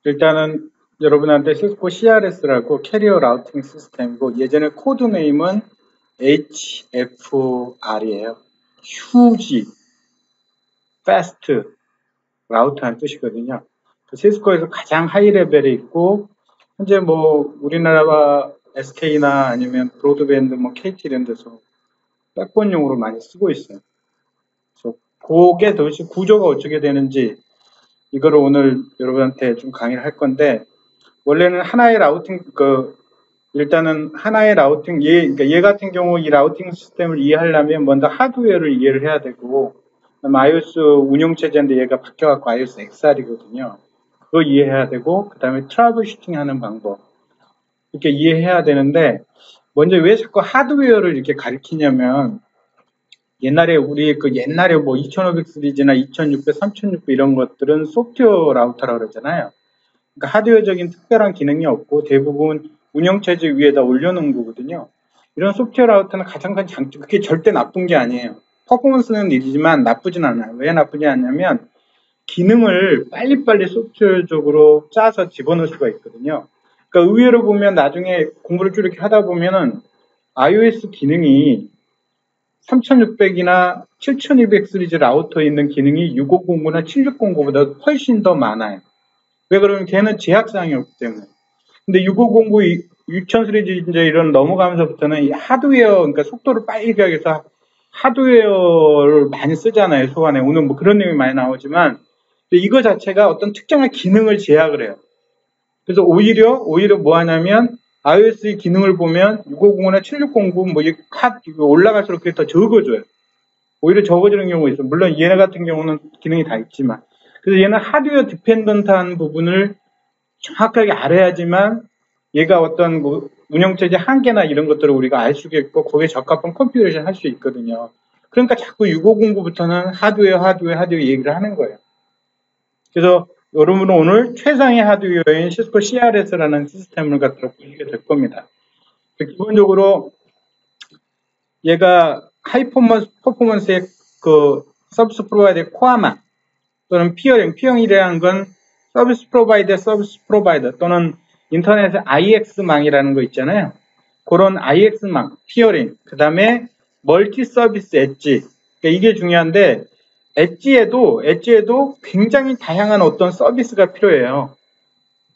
일단은 여러분한테 시스코 CRS라고 캐리어 라우팅 시스템이고 예전에 코드 네임은 HFR이에요. 휴지, 패스트, 라우터라는 뜻이거든요. 시스코에서 가장 하이 레벨에 있고 현재 뭐 우리나라와 SK나 아니면 브로드밴드, 뭐 KT 이런 데서 백본용으로 많이 쓰고 있어요. 그래서 그게 도대체 구조가 어떻게 되는지 이거를 오늘 여러분한테 좀 강의를 할 건데 원래는 하나의 라우팅 일단은 하나의 라우팅 그러니까 얘 같은 경우 이 라우팅 시스템을 이해하려면 먼저 하드웨어를 이해를 해야 되고 iOS 운영체제인데 얘가 바뀌어갖고 iOS XR이거든요. 그거 이해해야 되고 그 다음에 트러블 슈팅하는 방법 이렇게 이해해야 되는데 먼저 왜 자꾸 하드웨어를 이렇게 가리키냐면 옛날에 우리 옛날에 뭐 2500 시리즈나 2600, 3600 이런 것들은 소프트웨어 라우터라고 그러잖아요. 그러니까 하드웨어적인 특별한 기능이 없고 대부분 운영체제 위에다 올려놓은 거거든요. 이런 소프트웨어 라우터는 가장 큰 장점, 그게 절대 나쁜 게 아니에요. 퍼포먼스는 일이지만 나쁘진 않아요. 왜 나쁘지 않냐면 기능을 빨리빨리 소프트웨어적으로 짜서 집어넣을 수가 있거든요. 그러니까 의외로 보면 나중에 공부를 쭉 이렇게 하다 보면은 iOS 기능이 3600이나 7200 시리즈 라우터에 있는 기능이 6509나 7609보다 훨씬 더 많아요. 왜 그러면 걔는 제약사항이 없기 때문에. 근데 6509, 6000 시리즈 이제 이런 넘어가면서부터는 이 하드웨어, 그러니까 속도를 빨리 가기 위해서 하드웨어를 많이 쓰잖아요, 소환에. 오늘 뭐 그런 내용이 많이 나오지만, 이거 자체가 어떤 특정한 기능을 제약을 해요. 그래서 오히려 뭐 하냐면, iOS 기능을 보면 6509나 7609, 뭐, 올라갈수록 그게 더 적어져요. 오히려 적어지는 경우가 있어요. 물론 얘네 같은 경우는 기능이 다 있지만. 그래서 얘는 하드웨어 디펜던트한 부분을 정확하게 알아야지만 얘가 어떤 뭐 운영체제 한계나 이런 것들을 우리가 알 수 있고 거기에 적합한 컴퓨테이션 할 수 있거든요. 그러니까 자꾸 6509부터는 하드웨어 얘기를 하는 거예요. 그래서 여러분은 오늘 최상의 하드웨어인 시스코 CRS라는 시스템을 갖다 보시게 될 겁니다. 기본적으로 얘가 하이 퍼포먼스의 서비스 프로바이더의 코어망 또는 피어링이라는 건 서비스 프로바이더 또는 인터넷의 IX망이라는 거 있잖아요. 그런 IX망, 피어링, 그 다음에 멀티 서비스 엣지. 그러니까 이게 중요한데 엣지에도 굉장히 다양한 어떤 서비스가 필요해요.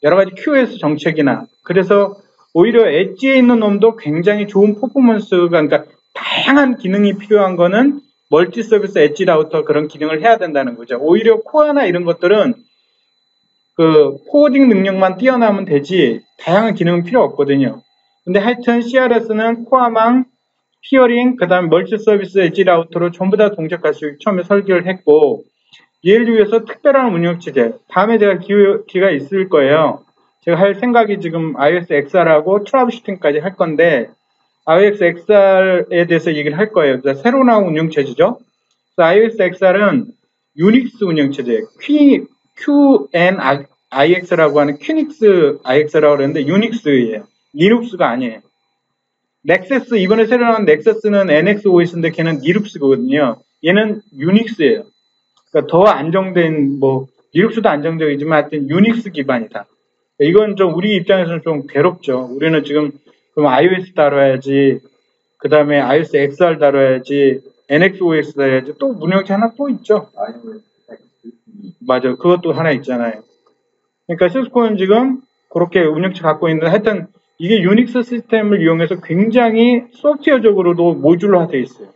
여러 가지 QoS 정책이나 그래서 오히려 엣지에 있는 놈도 굉장히 좋은 퍼포먼스가 그러니까 다양한 기능이 필요한 거는 멀티 서비스 엣지 라우터 그런 기능을 해야 된다는 거죠. 오히려 코어나 이런 것들은 포워딩 능력만 뛰어나면 되지 다양한 기능은 필요 없거든요. 근데 하여튼 CRS는 코어망, 피어링, 그 다음에 멀티 서비스 엣지 라우터로 전부 다 동작할 수 있게 처음에 설계를 했고 얘를 위해서 특별한 운영체제 다음에 제가 기회가 있을 거예요. 제가 할 생각이 지금 iOS XR하고 트러블 슈팅까지 할 건데 iOS XR에 대해서 얘기를 할 거예요. 그래서 새로 나온 운영체제죠. 그래서 iOS XR은 유닉스 운영체제예요. QNIX라고 하는 큐닉스 IX라고 그러는데 유닉스예요. 리눅스가 아니에요. 넥서스 이번에 새로 나온 넥서스는 NXOS인데 걔는 리눅스거든요. 얘는 유닉스예요. 그러니까 더 안정된 리눅스도 안정적이지만 하여튼 유닉스 기반이다. 이건 좀 우리 입장에서는 좀 괴롭죠. 우리는 지금 그럼 iOS 다뤄야지, 그 다음에 iOS XR 다뤄야지, NXOS 다뤄야지, 또 운영체 하나 또 있죠. 맞아, 그것도 하나 있잖아요. 그러니까 시스코는 지금 그렇게 운영체 갖고 있는데 하여튼 이게 유닉스 시스템을 이용해서 굉장히 소프트웨어적으로도 모듈화 되어 있어요.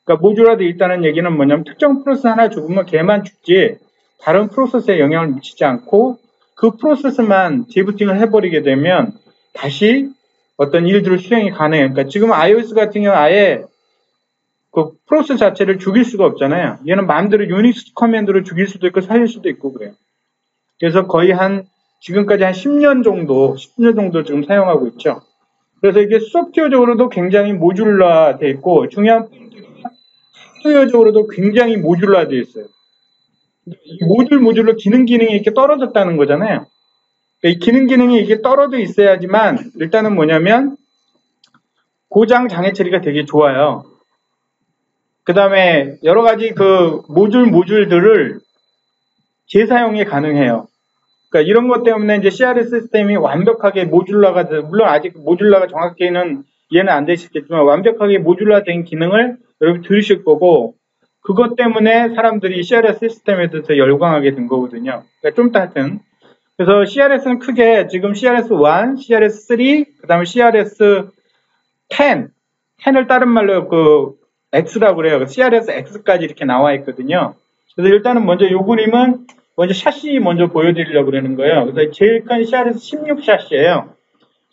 그러니까 모듈화 되어 있다는 얘기는 뭐냐면 특정 프로세스 하나 죽으면 걔만 죽지 다른 프로세스에 영향을 미치지 않고 그 프로세스만 재부팅을 해버리게 되면 다시 어떤 일들을 수행이 가능해요. 그러니까 지금 iOS 같은 경우 아예 그 프로세스 자체를 죽일 수가 없잖아요. 얘는 마음대로 유닉스 커맨드로 죽일 수도 있고 살릴 수도 있고 그래요. 그래서 거의 지금까지 한 10년 정도 지금 사용하고 있죠. 그래서 이게 소프트웨어적으로도 굉장히 모듈화 되어 있고 중요한 포인트는 하드웨어적으로도 굉장히 모듈화 되어 있어요. 이 모듈로 기능이 이렇게 떨어졌다는 거잖아요. 이 기능이 이게 떨어져 있어야지만 일단은 뭐냐면 고장 장애 처리가 되게 좋아요. 그 다음에 여러 가지 모듈들을 재사용이 가능해요. 그러니까 이런 것 때문에 이제 CRS 시스템이 완벽하게 모듈라가, 물론 아직 모듈라가 정확히는 이해는 안 되시겠지만 완벽하게 모듈라된 기능을 여러분 들으실 거고, 그것 때문에 사람들이 CRS 시스템에 대해서 열광하게 된 거거든요. 그러니까 좀 이따 하여튼. 그래서 CRS는 크게 지금 CRS1, CRS3, 그 다음에 CRS10, 10을 다른 말로 그 X라고 그래요. CRS X까지 이렇게 나와 있거든요. 그래서 일단은 먼저 이 그림은 먼저 샤시 먼저 보여드리려고 그러는 거예요. 그래서 제일 큰 CRS 16 샤시예요.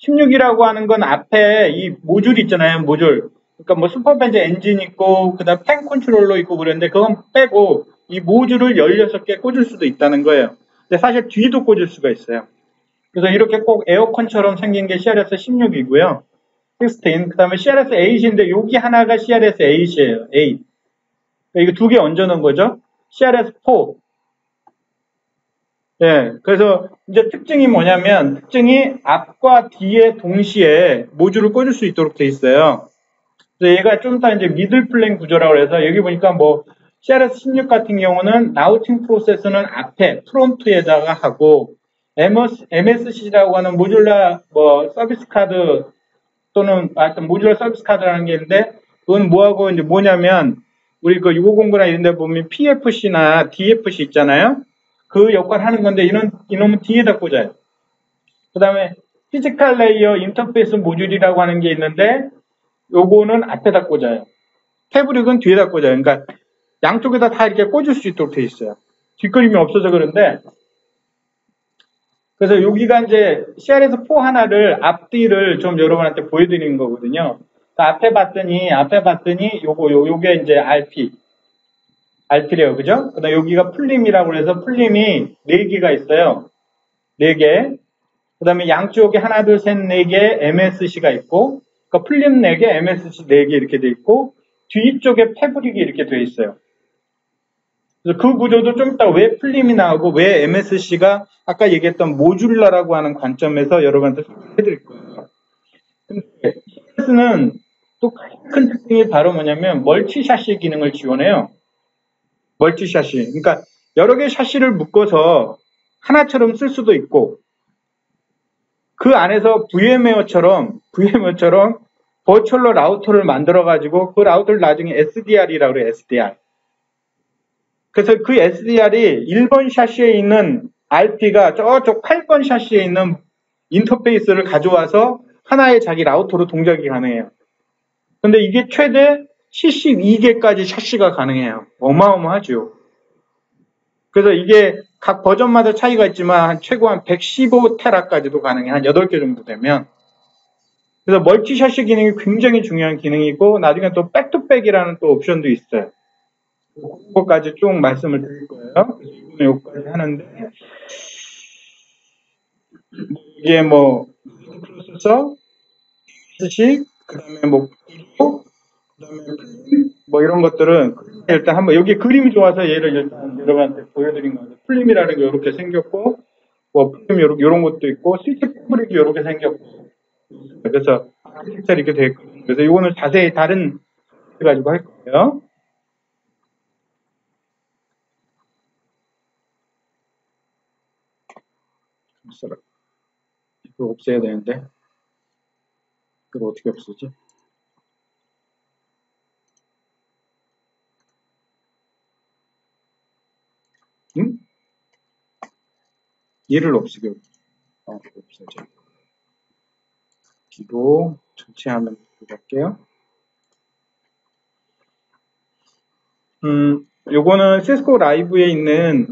16이라고 하는 건 앞에 이 모듈 있잖아요. 모듈. 그러니까 뭐 슈퍼밴드 엔진 있고 그다음 펜 컨트롤러 있고 그랬는데 그건 빼고 이 모듈을 16개 꽂을 수도 있다는 거예요. 근데 사실 뒤도 꽂을 수가 있어요. 그래서 이렇게 꼭 에어컨처럼 생긴 게 CRS 16이고요. 16. 그다음에 CRS 8인데 여기 하나가 CRS 8이에요. 8. 그러니까 이거 두 개 얹어 놓은 거죠. CRS 4. 예, 그래서 이제 특징이 뭐냐면 특징이 앞과 뒤에 동시에 모듈을 꽂을 수 있도록 돼 있어요. 그래서 얘가 좀 더 이제 미들 플레인 구조라고 해서 여기 보니까 뭐 CRS16 같은 경우는 라우팅 프로세스는 앞에 프론트에다가 하고 MSC라고 하는 모듈라 뭐 서비스 카드 또는 하여튼 모듈라 서비스 카드라는 게 있는데 그건 뭐하고 이제 뭐냐면 우리 그 6509나 이런 데 보면 PFC나 DFC 있잖아요. 그 역할을 하는 건데 이놈은 뒤에다 꽂아요. 그 다음에 피지컬 레이어 인터페이스 모듈이라고 하는 게 있는데 요거는 앞에다 꽂아요. 패브릭은 뒤에다 꽂아요. 그러니까 양쪽에다 다 이렇게 꽂을 수 있도록 돼 있어요. 뒷그림이 없어서 그런데 그래서 여기가 이제 CRS4 하나를 앞뒤를 좀 여러분한테 보여드리는 거거든요. 그러니까 앞에 봤더니 요게 이제 RP래요. 그죠? 그 다음에 여기가 풀림이라고 해서 풀림이 4개가 있어요. 4개. 그 다음에 양쪽에 하나, 둘, 셋, 4개 MSC가 있고, 그러니까 풀림 4개, MSC 4개 이렇게 돼 있고, 뒤쪽에 패브릭이 이렇게 돼 있어요. 그래서 그 구조도 좀 이따 왜 풀림이 나오고 왜 MSC가 아까 얘기했던 모듈라라고 하는 관점에서 여러분한테 소개해드릴 거예요. 근데 CS는 또 큰 특징이 바로 뭐냐면 멀티 샤시 기능을 지원해요. 멀티 샤시. 그러니까 여러 개의 샤시를 묶어서 하나처럼 쓸 수도 있고 그 안에서 VMware처럼 버추얼러 라우터를 만들어 가지고 그 라우터를 나중에 SDR이라고 그래요. SDR. 그래서 그 SDR이 1번 샤시에 있는 RP가 저쪽 8번 샤시에 있는 인터페이스를 가져와서 하나의 자기 라우터로 동작이 가능해요. 근데 이게 최대 72개까지 샤시가 가능해요. 어마어마하죠. 그래서 이게 각 버전마다 차이가 있지만 최고 한 115테라까지도 가능해. 한 8개 정도 되면. 그래서 멀티 샤시 기능이 굉장히 중요한 기능이고 나중에 또 백투백이라는 또 옵션도 있어요. 그거까지 쭉 말씀을 드릴 거예요. 그래서 이번에 여기까지 하는데 이게 뭐 프로세서, 스식, 그다음에 뭐 구조, 그다음에 플림, 뭐 이런 것들은 일단 한번 여기 그림이 좋아서 얘를 일단 여러분한테 보여드린 거예요. 플림이라는 게 이렇게 생겼고, 뭐 플림 이런 것도 있고, 스위치 패브릭이 이렇게 생겼고, 그래서 아키텍처 이렇게 되어 있거든요. 그래서 이거는 자세히 다른 가지고 할 거예요. 이거 없애야 되는데 이걸 어떻게 없애지? 응? 얘를 없애게 없애죠. 기로 전체 화면 볼게요. 요거는 시스코 라이브에 있는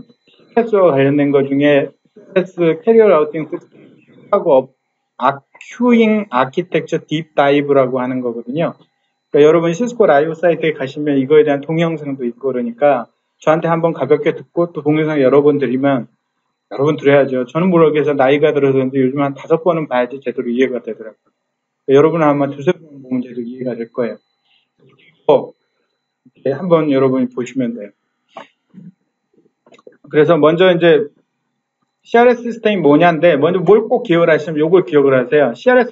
CS와 관련된 것 중에 CS 캐리어 라우팅 시스템하고 큐잉 아키텍처 딥 다이브라고 하는 거거든요. 그러니까 여러분 시스코 라이브 사이트에 가시면 이거에 대한 동영상도 있고 그러니까 저한테 한번 가볍게 듣고 또 동영상 여러 번 들으면 여러분 들어야죠. 저는 모르겠어서 나이가 들어서는데 요즘 한 5번은 봐야지 제대로 이해가 되더라고요. 그러니까 여러분은 아마 2~3번 보면 제대로 이해가 될 거예요. 한번 여러분이 보시면 돼요. 그래서 먼저 이제 CRS 시스템이 뭐냐인데 먼저 뭘 꼭 기억을 하시면 요걸 기억을 하세요. CRS